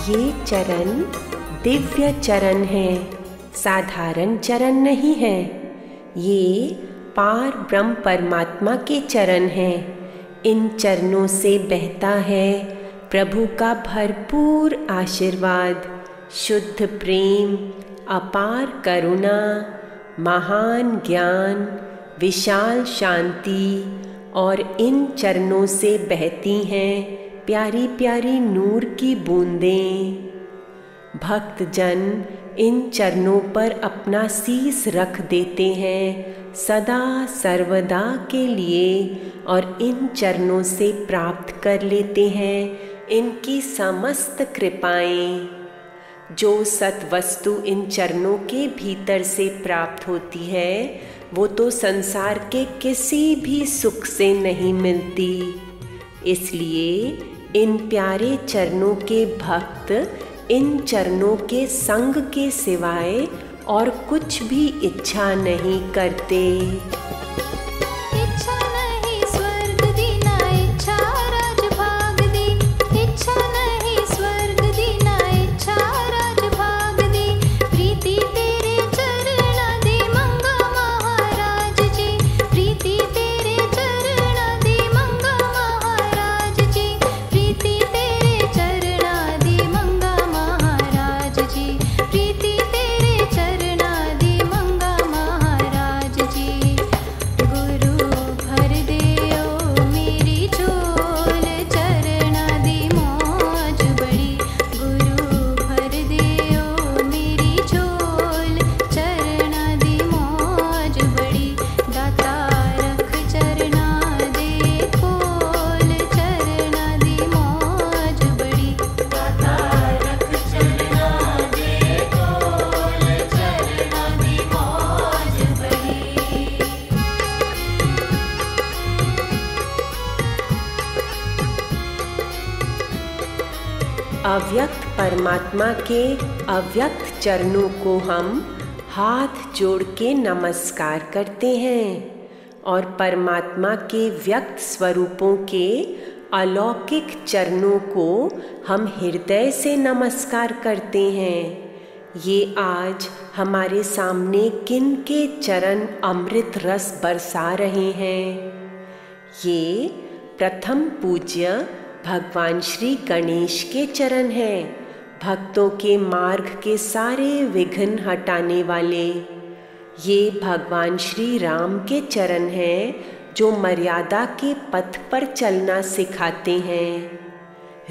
ये चरण दिव्य चरण है, साधारण चरण नहीं है। ये पार ब्रह्म परमात्मा के चरण हैं। इन चरणों से बहता है प्रभु का भरपूर आशीर्वाद, शुद्ध प्रेम, अपार करुणा, महान ज्ञान, विशाल शांति। और इन चरणों से बहती हैं प्यारी प्यारी नूर की बूंदें। भक्तजन इन चरणों पर अपना शीश रख देते हैं सदा सर्वदा के लिए, और इन चरणों से प्राप्त कर लेते हैं इनकी समस्त कृपाएं। जो सत वस्तु इन चरणों के भीतर से प्राप्त होती है वो तो संसार के किसी भी सुख से नहीं मिलती। इसलिए इन प्यारे चरणों के भक्त इन चरणों के संग के सिवाय और कुछ भी इच्छा नहीं करते। अव्यक्त परमात्मा के अव्यक्त चरणों को हम हाथ जोड़ के नमस्कार करते हैं, और परमात्मा के व्यक्त स्वरूपों के अलौकिक चरणों को हम हृदय से नमस्कार करते हैं। ये आज हमारे सामने किन के चरण अमृत रस बरसा रहे हैं। ये प्रथम पूज्य भगवान श्री गणेश के चरण हैं, भक्तों के मार्ग के सारे विघ्न हटाने वाले। ये भगवान श्री राम के चरण हैं जो मर्यादा के पथ पर चलना सिखाते हैं।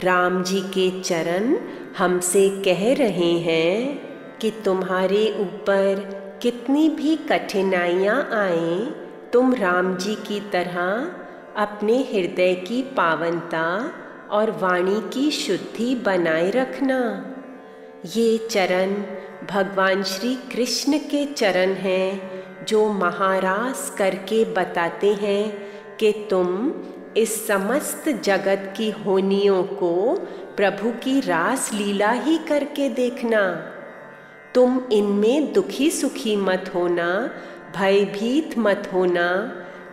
राम जी के चरण हमसे कह रहे हैं कि तुम्हारे ऊपर कितनी भी कठिनाइयाँ आए, तुम राम जी की तरह अपने हृदय की पावनता और वाणी की शुद्धि बनाए रखना। ये चरण भगवान श्री कृष्ण के चरण हैं जो महारास करके बताते हैं कि तुम इस समस्त जगत की होनियों को प्रभु की रास लीला ही करके देखना। तुम इनमें दुखी सुखी मत होना, भयभीत मत होना।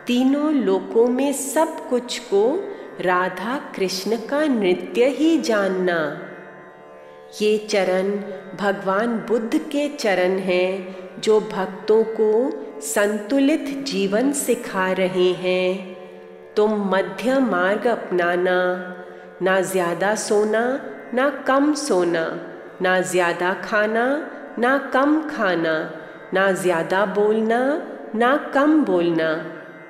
तीनों लोकों में सब कुछ को राधा कृष्ण का नृत्य ही जानना। ये चरण भगवान बुद्ध के चरण हैं जो भक्तों को संतुलित जीवन सिखा रहे हैं। तुम मध्य मार्ग अपनाना, ना ज़्यादा सोना ना कम सोना, ना ज़्यादा खाना ना कम खाना, ना ज़्यादा बोलना ना कम बोलना,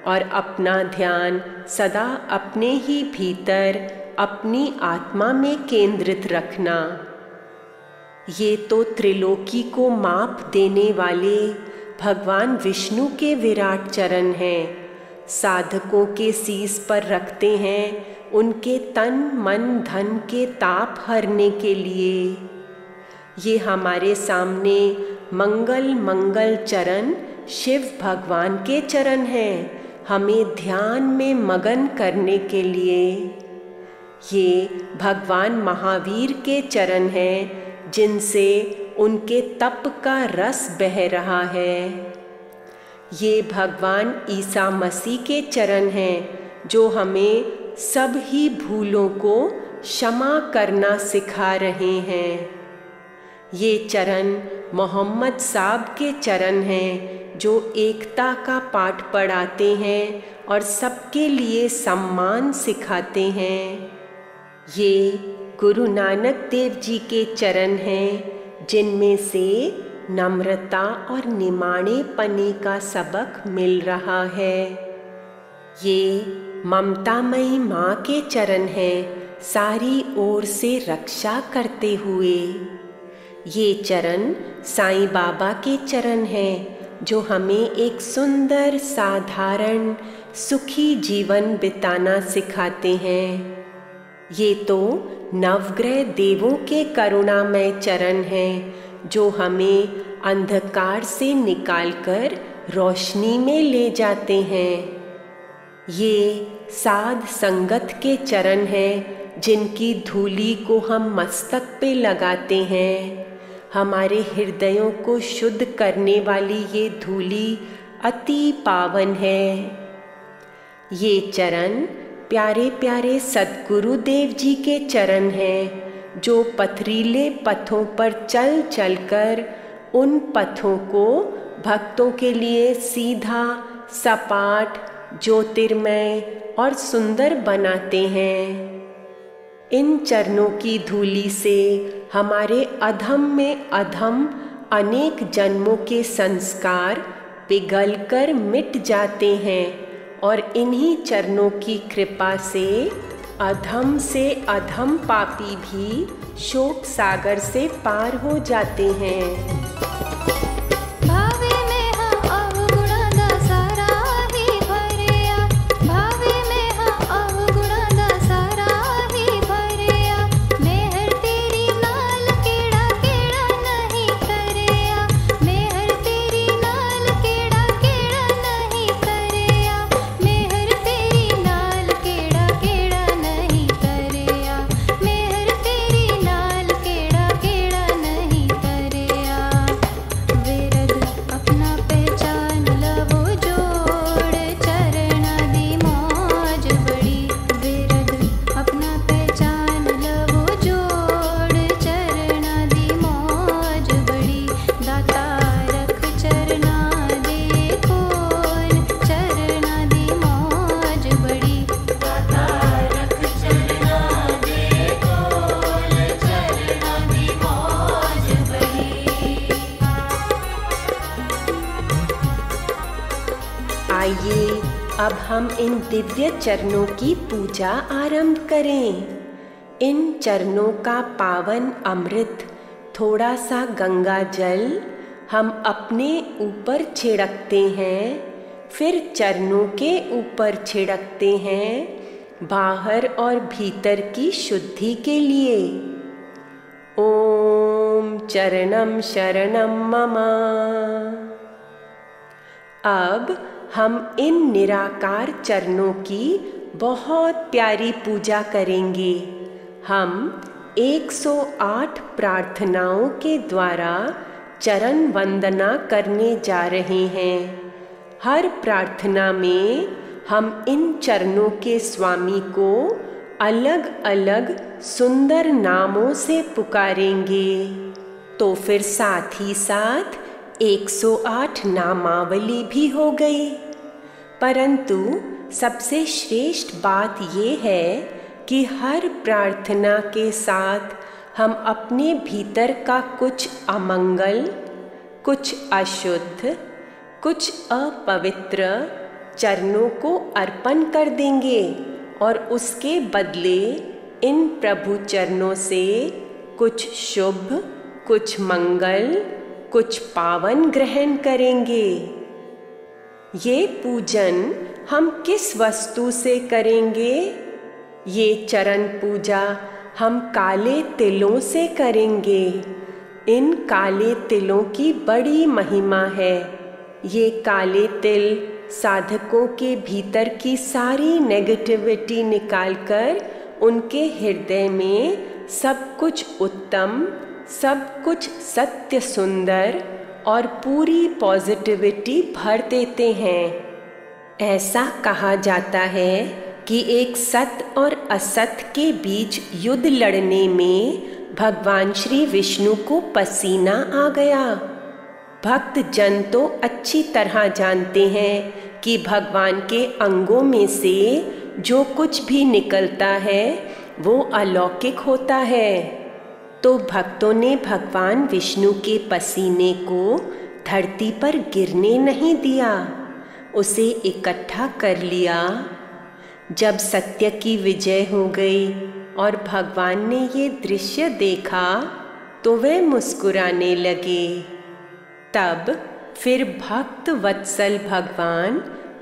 और अपना ध्यान सदा अपने ही भीतर अपनी आत्मा में केंद्रित रखना। ये तो त्रिलोकी को माप देने वाले भगवान विष्णु के विराट चरण हैं। साधकों के शीश पर रखते हैं उनके तन मन धन के ताप हरने के लिए। ये हमारे सामने मंगल मंगल चरण शिव भगवान के चरण हैं, हमें ध्यान में मगन करने के लिए। ये भगवान महावीर के चरण हैं जिनसे उनके तप का रस बह रहा है। ये भगवान ईसा मसीह के चरण हैं जो हमें सब ही भूलों को क्षमा करना सिखा रहे हैं। ये चरण मोहम्मद साहब के चरण हैं जो एकता का पाठ पढ़ाते हैं और सबके लिए सम्मान सिखाते हैं। ये गुरु नानक देव जी के चरण हैं जिनमें से नम्रता और निमाणेपने का सबक मिल रहा है। ये ममतामयी माँ के चरण हैं सारी ओर से रक्षा करते हुए। ये चरण साईं बाबा के चरण हैं जो हमें एक सुंदर साधारण सुखी जीवन बिताना सिखाते हैं। ये तो नवग्रह देवों के करुणामय चरण हैं जो हमें अंधकार से निकालकर रोशनी में ले जाते हैं। ये साध संगत के चरण हैं जिनकी धूली को हम मस्तक पे लगाते हैं। हमारे हृदयों को शुद्ध करने वाली ये धूली अति पावन है। ये चरण प्यारे प्यारे सद्गुरु देव जी के चरण हैं जो पथरीले पथों पर चल चलकर उन पथों को भक्तों के लिए सीधा, सपाट, ज्योतिर्मय और सुंदर बनाते हैं। इन चरणों की धूली से हमारे अधम में अधम अनेक जन्मों के संस्कार पिघलकर मिट जाते हैं और इन्हीं चरणों की कृपा से अधम पापी भी शोक सागर से पार हो जाते हैं। आइए अब हम इन दिव्य चरणों की पूजा आरंभ करें। इन चरणों का पावन अमृत, थोड़ा सा गंगा जल हम अपने ऊपर छिड़कते हैं, फिर चरणों के ऊपर छिड़कते हैं बाहर और भीतर की शुद्धि के लिए। ओम चरणम शरणम मम। अब हम इन निराकार चरणों की बहुत प्यारी पूजा करेंगे। हम 108 प्रार्थनाओं के द्वारा चरण वंदना करने जा रहे हैं। हर प्रार्थना में हम इन चरणों के स्वामी को अलग अलग सुंदर नामों से पुकारेंगे। तो फिर साथ ही साथ 108 नामावली भी हो गई। परंतु सबसे श्रेष्ठ बात ये है कि हर प्रार्थना के साथ हम अपने भीतर का कुछ अमंगल, कुछ अशुद्ध, कुछ अपवित्र चरणों को अर्पण कर देंगे और उसके बदले इन प्रभु चरणों से कुछ शुभ, कुछ मंगल, कुछ पावन ग्रहण करेंगे। ये पूजन हम किस वस्तु से करेंगे? ये चरण पूजा हम काले तिलों से करेंगे। इन काले तिलों की बड़ी महिमा है। ये काले तिल साधकों के भीतर की सारी नेगेटिविटी निकालकर उनके हृदय में सब कुछ उत्तम, सब कुछ सत्य सुंदर और पूरी पॉजिटिविटी भर देते हैं। ऐसा कहा जाता है कि एक सत और असत के बीच युद्ध लड़ने में भगवान श्री विष्णु को पसीना आ गया। भक्त जन तो अच्छी तरह जानते हैं कि भगवान के अंगों में से जो कुछ भी निकलता है वो अलौकिक होता है। तो भक्तों ने भगवान विष्णु के पसीने को धरती पर गिरने नहीं दिया, उसे इकट्ठा कर लिया। जब सत्य की विजय हो गई और भगवान ने ये दृश्य देखा तो वे मुस्कुराने लगे। तब फिर भक्त वत्सल भगवान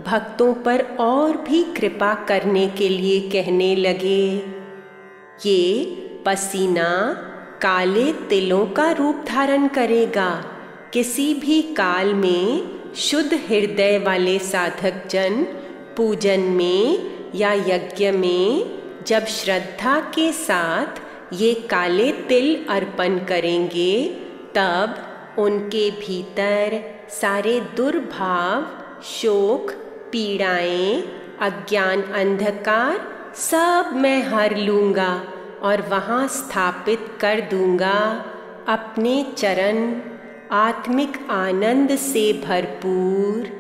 भक्तों पर और भी कृपा करने के लिए कहने लगे, ये पसीना काले तिलों का रूप धारण करेगा। किसी भी काल में शुद्ध हृदय वाले साधक जन पूजन में या यज्ञ में जब श्रद्धा के साथ ये काले तिल अर्पण करेंगे, तब उनके भीतर सारे दुर्भाव, शोक, पीड़ाएं, अज्ञान, अंधकार सब मैं हर लूँगा और वहाँ स्थापित कर दूँगा अपने चरण आत्मिक आनंद से भरपूर।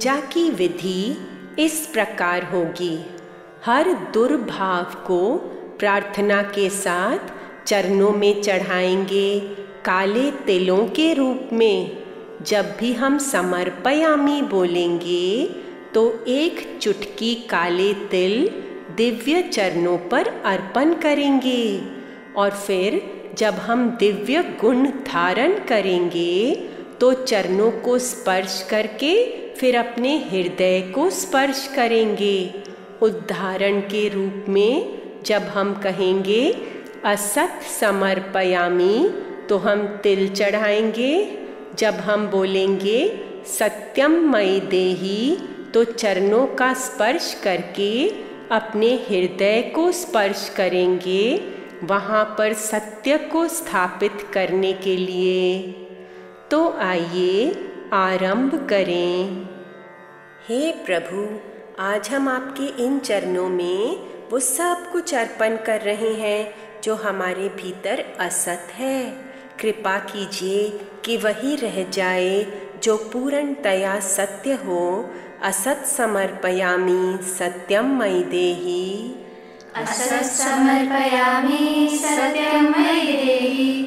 पूजा की विधि इस प्रकार होगी। हर दुर्भाव को प्रार्थना के साथ चरणों में चढ़ाएंगे काले तिलों के रूप में। जब भी हम समर्पयामि बोलेंगे तो एक चुटकी काले तिल दिव्य चरणों पर अर्पण करेंगे और फिर जब हम दिव्य गुण धारण करेंगे तो चरणों को स्पर्श करके फिर अपने हृदय को स्पर्श करेंगे। उदाहरण के रूप में जब हम कहेंगे असत समर्पयामि तो हम तिल चढ़ाएंगे। जब हम बोलेंगे सत्यम मयि देहि तो चरणों का स्पर्श करके अपने हृदय को स्पर्श करेंगे, वहाँ पर सत्य को स्थापित करने के लिए। तो आइए आरंभ करें। हे प्रभु, आज हम आपके इन चरणों में वो सब कुछ अर्पण कर रहे हैं जो हमारे भीतर असत है। कृपा कीजिए कि वही रह जाए जो पूर्णतया सत्य हो। असत समर्पयामि सत्यम मयि देहि। असत समर्पयामि सत्यम मयि देहि।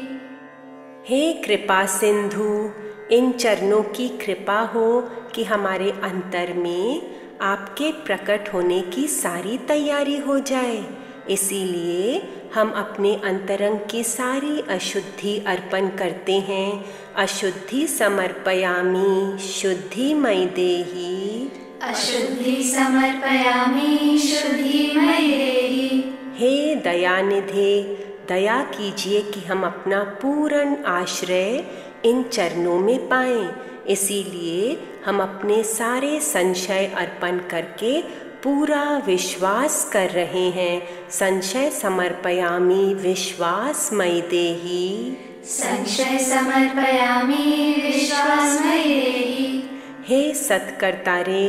हे कृपा सिंधु, इन चरणों की कृपा हो कि हमारे अंतर में आपके प्रकट होने की सारी तैयारी हो जाए। इसीलिए हम अपने अंतरंग की सारी अशुद्धि अर्पण करते हैं। अशुद्धि समर्पयामि शुद्धि मयि देहि। अशुद्धि समर्पयामि शुद्धि मयि देहि। हे दयानिधे, दया कीजिए कि हम अपना पूर्ण आश्रय इन चरणों में पाएं। इसीलिए हम अपने सारे संशय अर्पण करके पूरा विश्वास कर रहे हैं। संशय समर्पयामि विश्वास मयि देहि। संशय समर्पयामि विश्वास मयि देहि। हे सत्कर्तारे,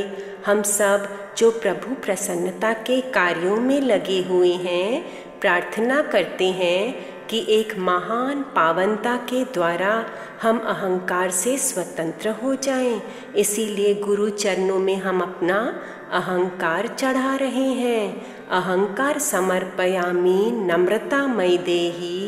हम सब जो प्रभु प्रसन्नता के कार्यों में लगे हुए हैं, प्रार्थना करते हैं कि एक महान पावनता के द्वारा हम अहंकार से स्वतंत्र हो जाएं। इसीलिए गुरु चरणों में हम अपना अहंकार चढ़ा रहे हैं। अहंकार समर्पयामि नम्रता मयि देहि।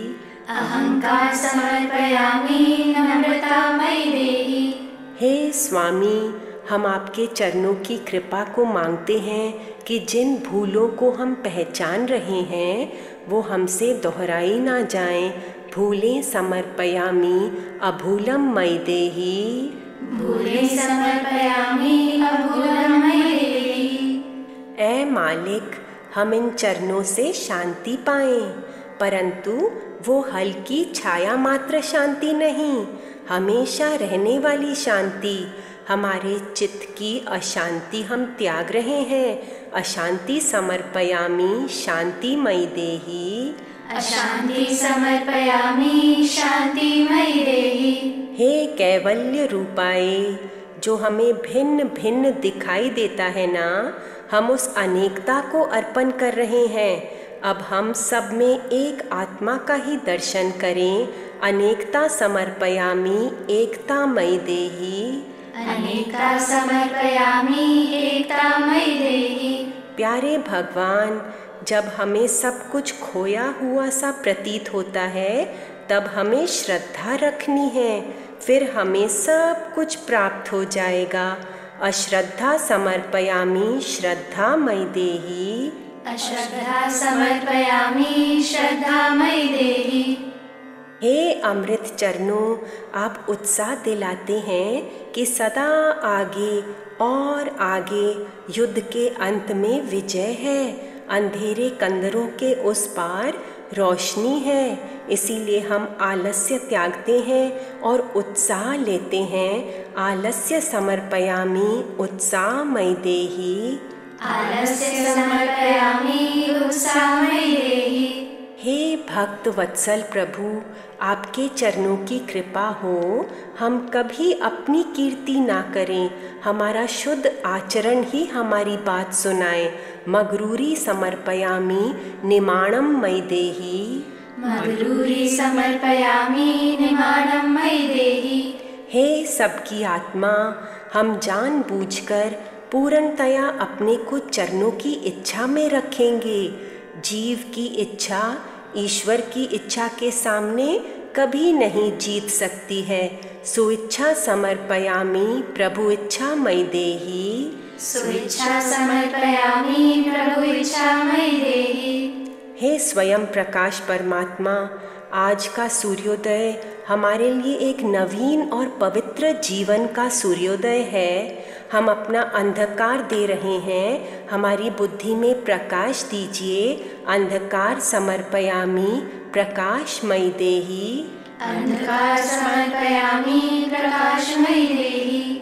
अहंकार समर्पयामि नम्रता मयि देहि। हे स्वामी, हम आपके चरणों की कृपा को मांगते हैं कि जिन भूलों को हम पहचान रहे हैं वो हमसे दोहराई ना जाएं। भूलें समर्पयामि अभूलम मयि देहि। भूलें समर्पयामि अभूलम मयि देहि। ऐ मालिक, हम इन चरणों से शांति पाएं, परंतु वो हल्की छाया मात्र शांति नहीं, हमेशा रहने वाली शांति। हमारे चित्त की अशांति हम त्याग रहे हैं। अशांति समर्पयामि शांति मयि देहि। अशांति समर्पयामि शांति मयि देहि। हे कैवल्य रूपाए, जो हमें भिन्न भिन्न दिखाई देता है ना, हम उस अनेकता को अर्पण कर रहे हैं। अब हम सब में एक आत्मा का ही दर्शन करें। अनेकता समर्पयामि एकता मयि देहि। अनेकता समर्पयामि एकता मयि देहि। प्यारे भगवान, जब हमें सब कुछ खोया हुआ सा प्रतीत होता है तब हमें श्रद्धा रखनी है, फिर हमें सब कुछ प्राप्त हो जाएगा। अश्रद्धा समर्पयामि श्रद्धा मयि देहि। अश्रद्धा समर्पयामि श्रद्धा मयि देहि। हे अमृत चरणों, आप उत्साह दिलाते हैं कि सदा आगे और आगे युद्ध के अंत में विजय है। अंधेरे कंदरों के उस पार रोशनी है। इसीलिए हम आलस्य त्यागते हैं और उत्साह लेते हैं। आलस्य समर्पयामि उत्साह मयि देहि। आलस्य समर्पयामि उत्साह मयि देहि। हे भक्त वत्सल प्रभु, आपके चरणों की कृपा हो, हम कभी अपनी कीर्ति ना करें। हमारा शुद्ध आचरण ही हमारी बात सुनाए। मगरूरी समर्पयामि निमाणम मयि देहि। मगरूरी समर्पयामि निमाणम मयि देहि। हे सबकी आत्मा, हम जानबूझकर पूर्णतया अपने को चरणों की इच्छा में रखेंगे। जीव की इच्छा ईश्वर की इच्छा के सामने कभी नहीं जीत सकती है। सुइच्छा समर्पयामि प्रभु इच्छा मयि देहि। सुइच्छा समर्पयामि प्रभु इच्छा मयि देहि। हे स्वयं प्रकाश परमात्मा, आज का सूर्योदय हमारे लिए एक नवीन और पवित्र जीवन का सूर्योदय है। हम अपना अंधकार दे रहे हैं, हमारी बुद्धि में प्रकाश दीजिए। अंधकार समर्पयामि प्रकाश मयि देहि। अंधकार समर्पयामि प्रकाश मयि देहि।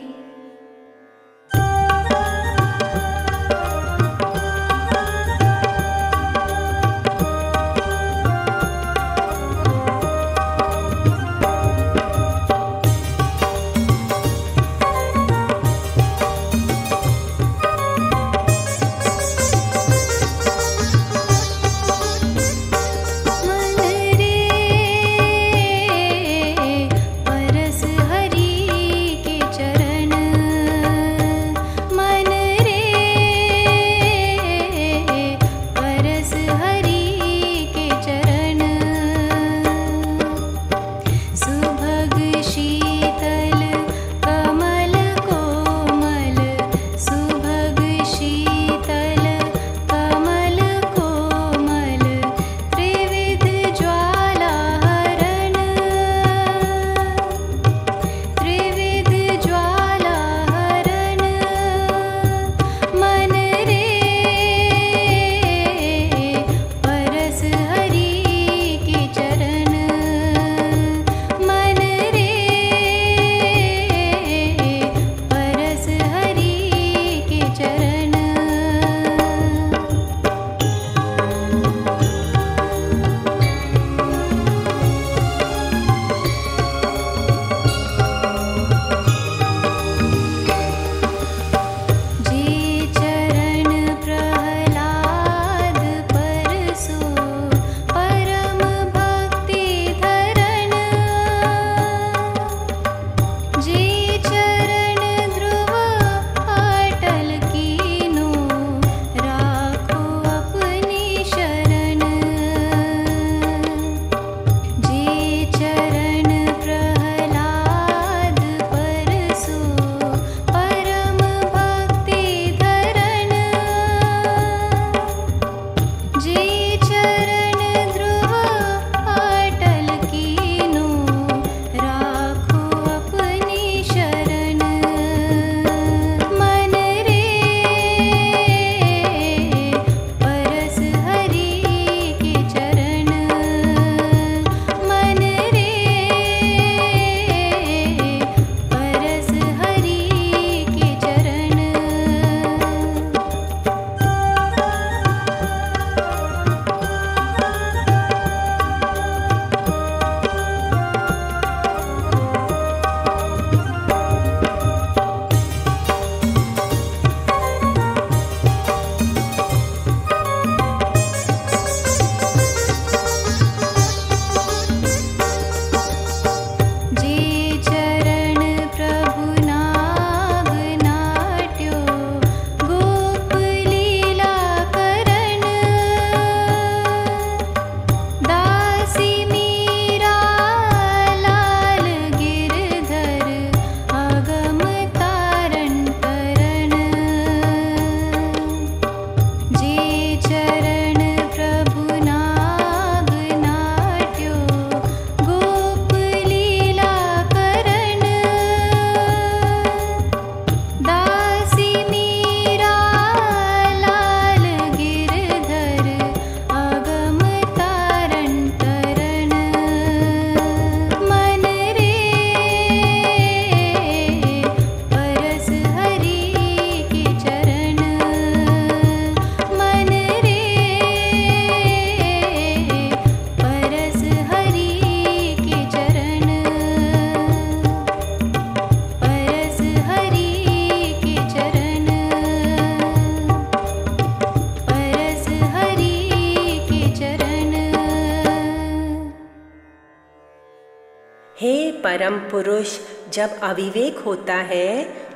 हे परम पुरुष, जब अविवेक होता है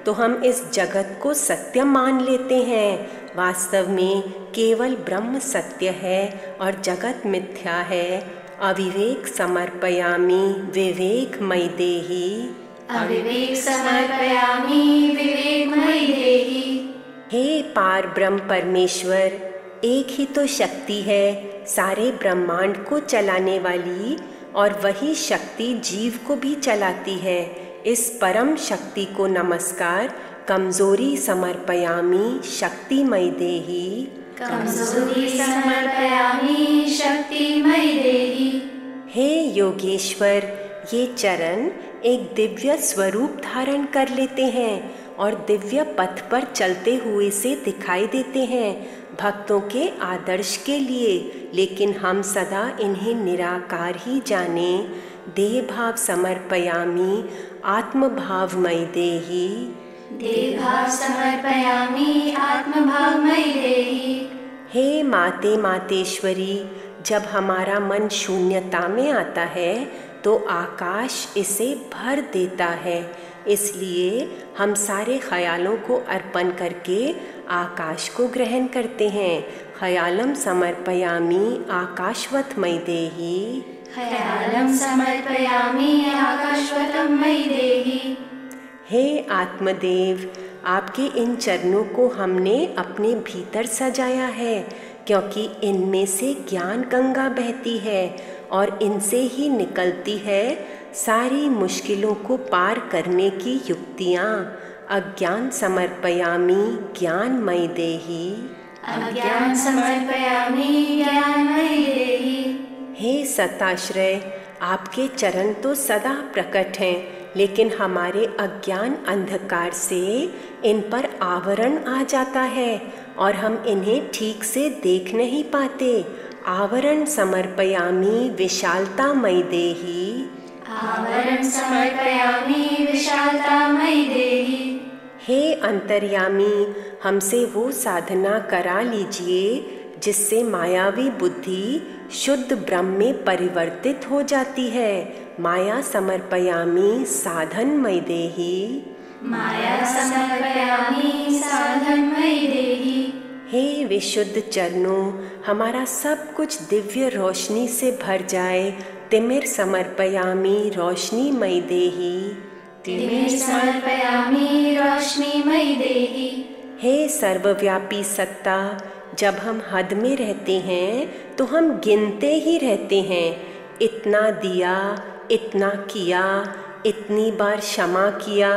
तो हम इस जगत को सत्य मान लेते हैं। वास्तव में केवल ब्रह्म सत्य है और जगत मिथ्या है। अविवेक समर्पयामि विवेकमयि देहि। अविवेक समर्पयामि विवेकमयि देहि। हे पार ब्रह्म परमेश्वर, एक ही तो शक्ति है सारे ब्रह्मांड को चलाने वाली, और वही शक्ति जीव को भी चलाती है। इस परम शक्ति को नमस्कार। कमजोरी समर्पयामि शक्तिमयि देहि। कमजोरी समर्पयामि शक्तिमयि देहि। हे योगेश्वर, ये चरण एक दिव्य स्वरूप धारण कर लेते हैं और दिव्य पथ पर चलते हुए से दिखाई देते हैं भक्तों के आदर्श के लिए, लेकिन हम सदा इन्हें निराकार ही जाने। देह भाव समर्पयामि आत्मभावमयि देहि। देह भाव समर्पयामि आत्मभावमयि देहि। हे माते मातेश्वरी, जब हमारा मन शून्यता में आता है तो आकाश इसे भर देता है। इसलिए हम सारे ख्यालों को अर्पण करके आकाश को ग्रहण करते हैं। ख्यालम समर्पयामि आकाशवत्मयि देहि। ख्यालम समर्पयामि आकाशवत्मयि देहि। हे आत्मदेव, आपके इन चरणों को हमने अपने भीतर सजाया है, क्योंकि इनमें से ज्ञान गंगा बहती है और इनसे ही निकलती है सारी मुश्किलों को पार करने की युक्तियाँ। अज्ञान समर्पयामि ज्ञानमयि देहि। अज्ञान समर्पयामि ज्ञानमयि देहि। हे सताश्रय, आपके चरण तो सदा प्रकट हैं, लेकिन हमारे अज्ञान अंधकार से इन पर आवरण आ जाता है और हम इन्हें ठीक से देख नहीं पाते। आवरण समर्पयामि विशालतामयि देहि। आवरण समर्पयामि विशालतामयि देहि। हे अंतर्यामी, हमसे वो साधना करा लीजिए जिससे मायावी बुद्धि शुद्ध ब्रह्म में परिवर्तित हो जाती है। माया समर्पयामि साधनमयि देहि। माया समर्पयामि साधनमयि देहि। हे विशुद्ध चरणों, हमारा सब कुछ दिव्य रोशनी से भर जाए। तिमिर समर्पयामि रोशनीमयि देहि। तिमिर समर्पयामि रोशनीमयि देहि। हे सर्वव्यापी सत्ता, जब हम हद में रहते हैं तो हम गिनते ही रहते हैं। इतना दिया, इतना किया, इतनी बार क्षमा किया,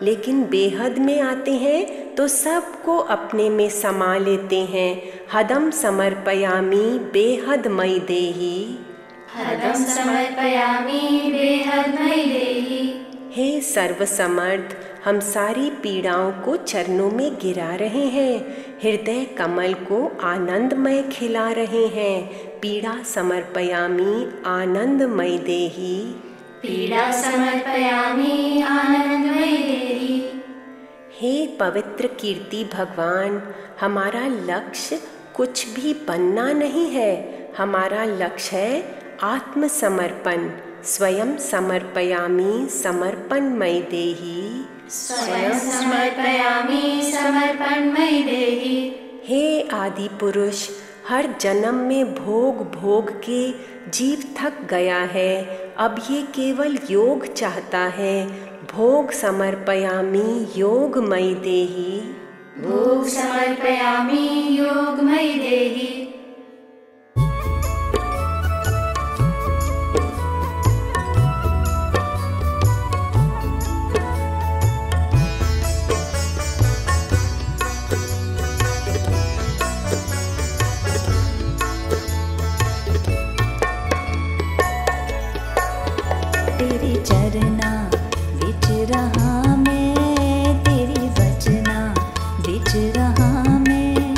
लेकिन बेहद में आते हैं तो सबको अपने में समा लेते हैं। हदम समर्पयामि बेहदमयि देहि। हदम समर्पयामि बेहदमयि देहि। हे सर्वसमर्थ, हम सारी पीड़ाओं को चरणों में गिरा रहे हैं। हृदय कमल को आनंदमय खिला रहे हैं। पीड़ा समर्पयामि आनंदमयि देहि। पीड़ा समर्पयामि आनंदमयि देहि। हे पवित्र कीर्ति भगवान, हमारा लक्ष्य कुछ भी बनना नहीं है। हमारा लक्ष्य है आत्मसमर्पण। स्वयं समर्पयामि समर्पणमयि देहि। स्वयं समर्पयामि समर्पणमयि देहि। हे आदि पुरुष, हर जन्म में भोग भोग के जीव थक गया है। अब ये केवल योग चाहता है। भोग समर्पयामि योगमयि देहि। भोग समर्पयामि योगमयि देहि। तेरी चरना विच रहा मैं, तेरी वचना विच रहा मैं।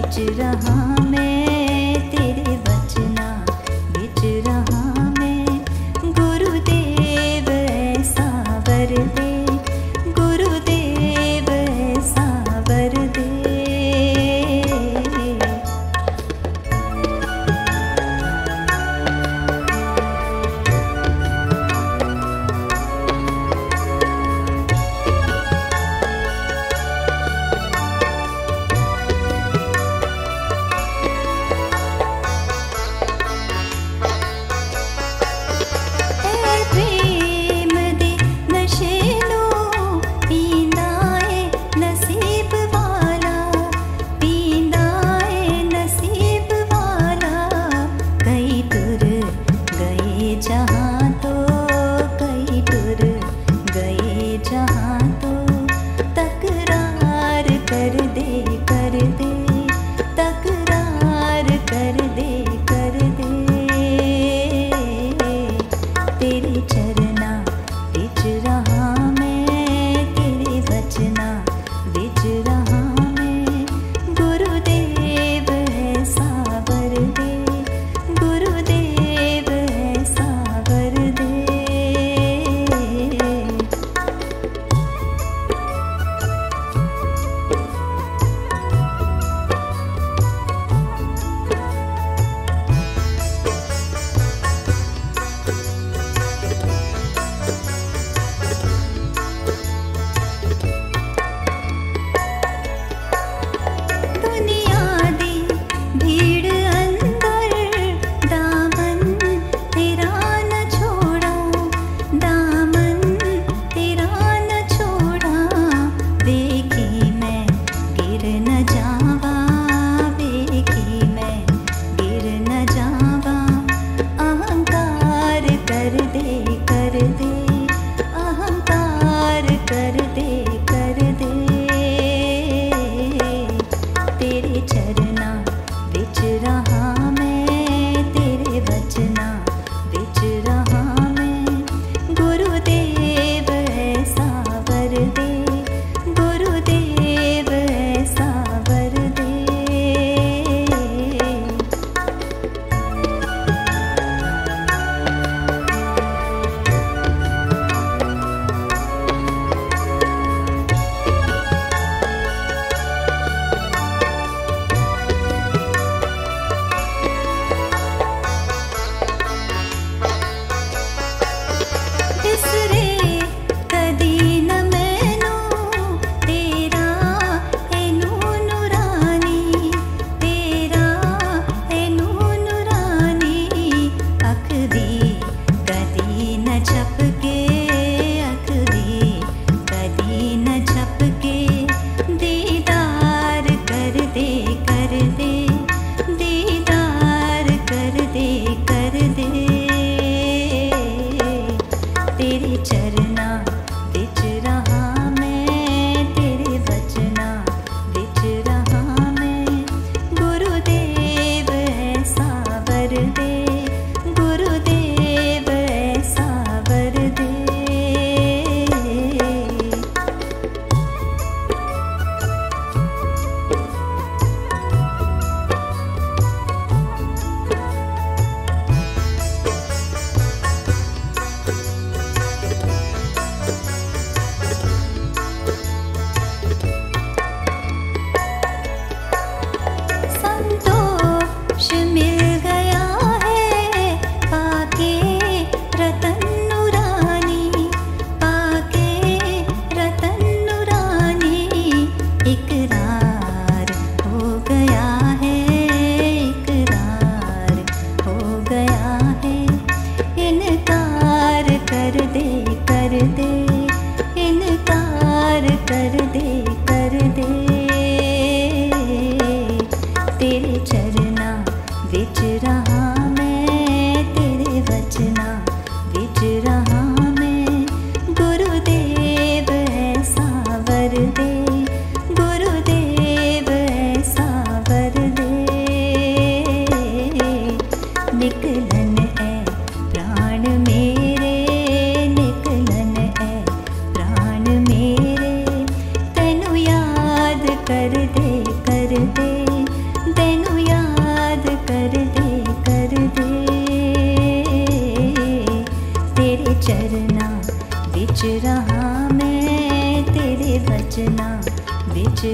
बिच रहा मैं तेरे वचना बिच रहा मैं। गुरुदेव ऐसा वर दे, गुरुदेव ऐसा वर दे।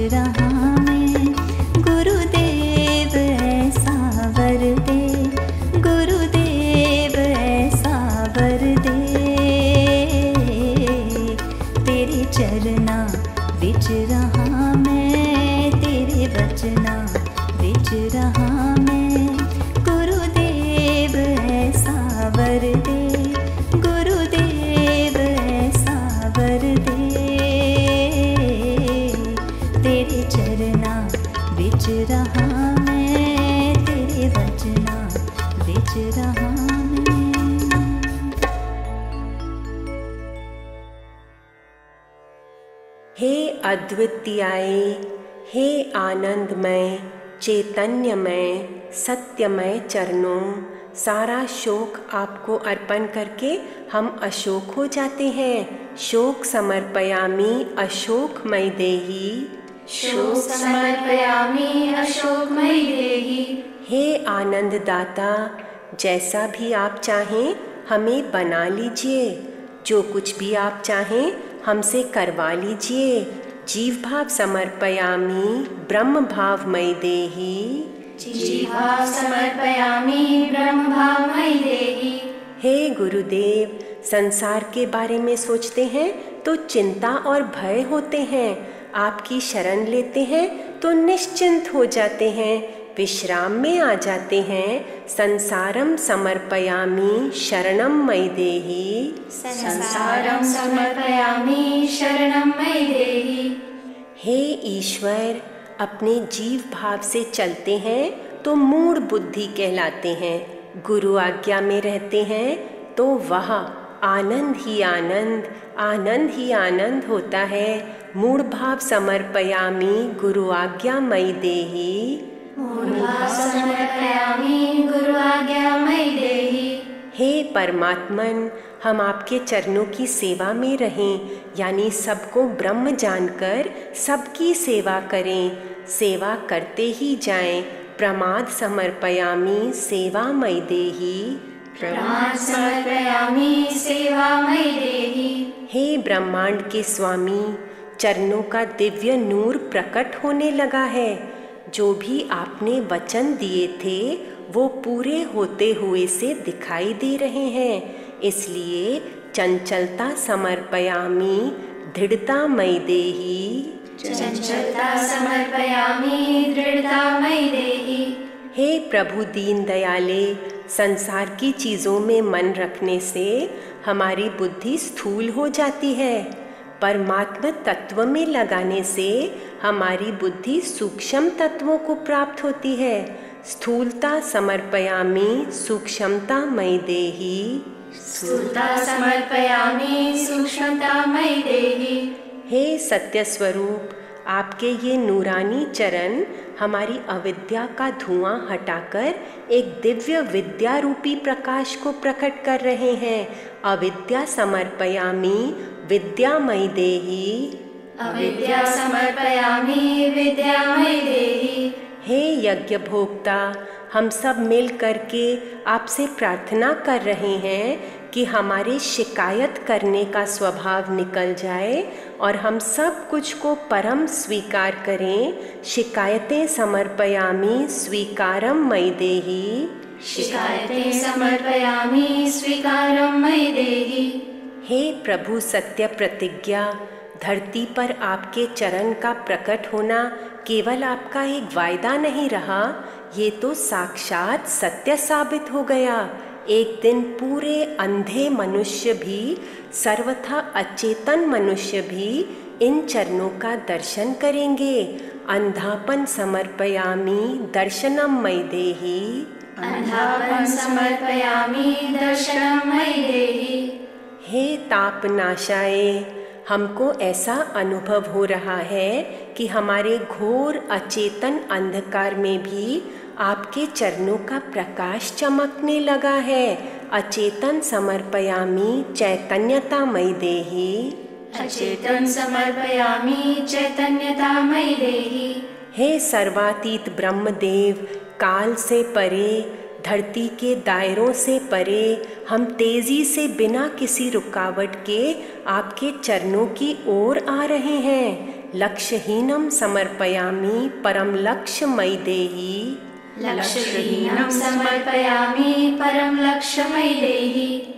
रहा मैं। गुरुदेव ऐसा वर दे, गुरुदेव ऐसा वर दे। तेरे चरना बिच रहा मैं, तेरे वचना बिच रहा मैं। गुरुदेव ऐसा वर दे, गुरुदेव ऐसा वर दे। तेरे चरना बिच रहा मैं, तेरे वचना बिच रहा मैं। हे अद्वितीयाय, हे आनंदमय, चैतन्यमय, सत्यमय चरणों, सारा शोक आपको अर्पण करके हम अशोक हो जाते हैं। शोक समर्पयामि अशोकमय देहि, शोक समर्पयामि अशोकमय देहि। हे आनंद दाता, जैसा भी आप चाहें हमें बना लीजिए, जो कुछ भी आप चाहें हमसे करवा लीजिए। जीव भाव समर्पयामि ब्रह्म भावमय देहि, जीवा समर्पयामि ब्रह्म भावमय देहि। हे गुरुदेव, संसार के बारे में सोचते हैं तो चिंता और भय होते हैं, आपकी शरण लेते हैं तो निश्चिंत हो जाते हैं, विश्राम में आ जाते हैं। संसारम समर्पयामि शरणम मयि देहि, संसारम समर्पयामि शरणम मयि देहि। हे ईश्वर, अपने जीव भाव से चलते हैं तो मूढ़ बुद्धि कहलाते हैं, गुरु आज्ञा में रहते हैं तो वह आनंद ही आनंद, आनंद ही आनंद होता है। मूढ़ भाव समर्पयामि गुरु आज्ञा मयि देहि, मूढ़ भाव समर्पयामि गुरु आज्ञा मयि देहि। हे परमात्मन, हम आपके चरणों की सेवा में रहें, यानी सबको ब्रह्म जानकर सबकी सेवा करें, सेवा करते ही जाएं। प्रमाद समर्पयामि सेवा मयि देहि, प्रमाद समर्पयामि सेवा मयि देहि। हे ब्रह्मांड के स्वामी, चरणों का दिव्य नूर प्रकट होने लगा है। जो भी आपने वचन दिए थे वो पूरे होते हुए से दिखाई दे रहे हैं, इसलिए चंचलता समर्पयामि दृढ़ता मयि देहि, चंचलता समर्पयामि दृढ़ता मयि देहि। हे प्रभु दीन दयाले, संसार की चीज़ों में मन रखने से हमारी बुद्धि स्थूल हो जाती है, परमात्मा तत्व में लगाने से हमारी बुद्धि सूक्ष्म तत्वों को प्राप्त होती है। स्थूलता समर्पयामि सूक्ष्मता मयि देहि, स्थूलता समर्पयामि सूक्ष्मता मयि देहि। हे सत्य स्वरूप, आपके ये नूरानी चरण हमारी अविद्या का धुआं हटाकर एक दिव्य विद्या रूपी प्रकाश को प्रकट कर रहे हैं। अविद्या समर्पयामि विद्या मयि देहि, अविद्या समर्पयामि विद्या मयि देहि। हे यज्ञ भोक्ता, हम सब मिल करके आपसे प्रार्थना कर रहे हैं कि हमारे शिकायत करने का स्वभाव निकल जाए और हम सब कुछ को परम स्वीकार करें। शिकायतें समर्पयामि स्वीकारम मयि देहि, शिकायतें समर्पयामि स्वीकारम मयि देहि। हे प्रभु सत्य प्रतिज्ञा, धरती पर आपके चरण का प्रकट होना केवल आपका एक वायदा नहीं रहा, ये तो साक्षात सत्य साबित हो गया। एक दिन पूरे अंधे मनुष्य भी, सर्वथा अचेतन मनुष्य भी इन चरणों का दर्शन करेंगे। अंधापन समर्पयामि दर्शनम मयि देहि, अंधापन समर्पयामि दर्शनम मयि देहि। हे तापनाशाय, हमको ऐसा अनुभव हो रहा है कि हमारे घोर अचेतन अंधकार में भी आपके चरणों का प्रकाश चमकने लगा है। अचेतन समर्पयामि चैतन्यता मयि देहि, अचेतन समर्पयामि चैतन्यता मयि देहि। हे सर्वातीत ब्रह्मदेव, काल से परे, धरती के दायरों से परे, हम तेजी से बिना किसी रुकावट के आपके चरणों की ओर आ रहे हैं। लक्ष्यहीनं समर्पयामि परं लक्ष्यमयि देहि। लक्ष्यहीनं समर्पयामि परं लक्ष्यमयि देहि।